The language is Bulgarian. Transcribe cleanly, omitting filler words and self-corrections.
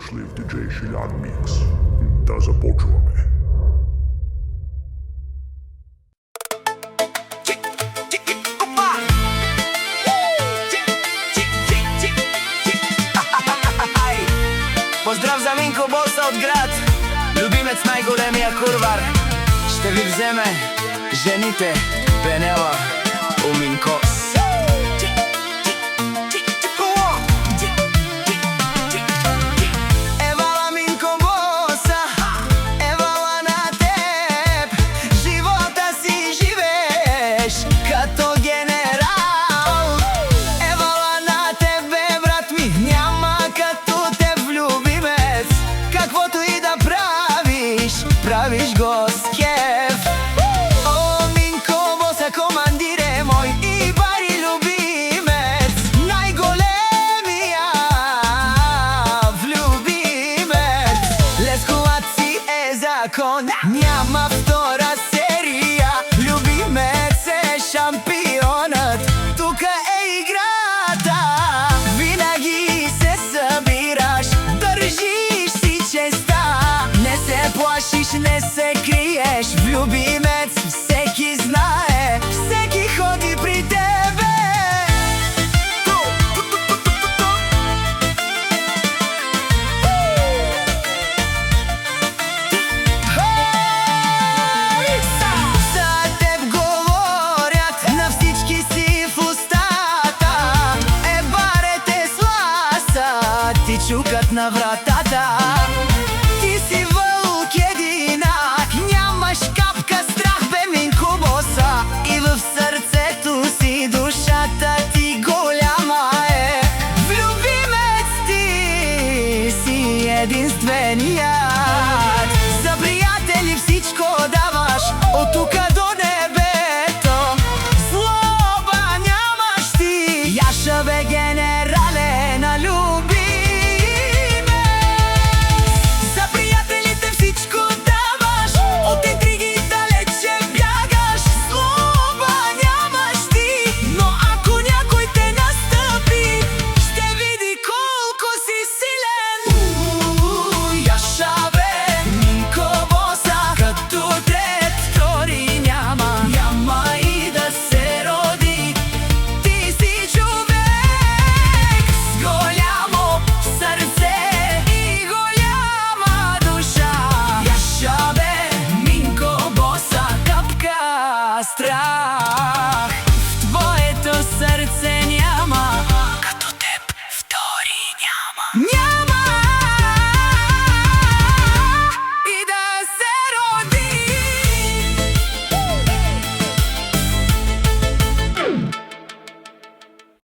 дошли в DJ Shilan Mix. Та започваме. Поздрав за Минко Боса от град, любимец най-големия курвар. Ще ви вземе жените Пенела у Минко. Евала Минко Боса, евала на теб, живота си живееш като генерал. Евала на тебе, брат ми, няма като теб любимец. Каквото и да правиш, правиш го с кеф. О, Минко Боса, командире мой и бари любимец, най-големия влюбимец. Лескуват си е закон, няма втора серия. Любимец е шампионът, тука е играта. Винаги се събираш, държиш си честа. Не се плашиш, не се криеш, влюбимец всеки знае, всеки ходи при тебе. За теб говорят, на всички си в устата. Барете с ласа, ти чукат на вратата. Ти си вълк единак, нямаш капка страх, бе, Минко Боса. И в сърцето си душата ти голяма е. Влюбимец ти си единственият. За приятели всичко даваш, от тука до небето. Злоба нямаш ти, Яша бе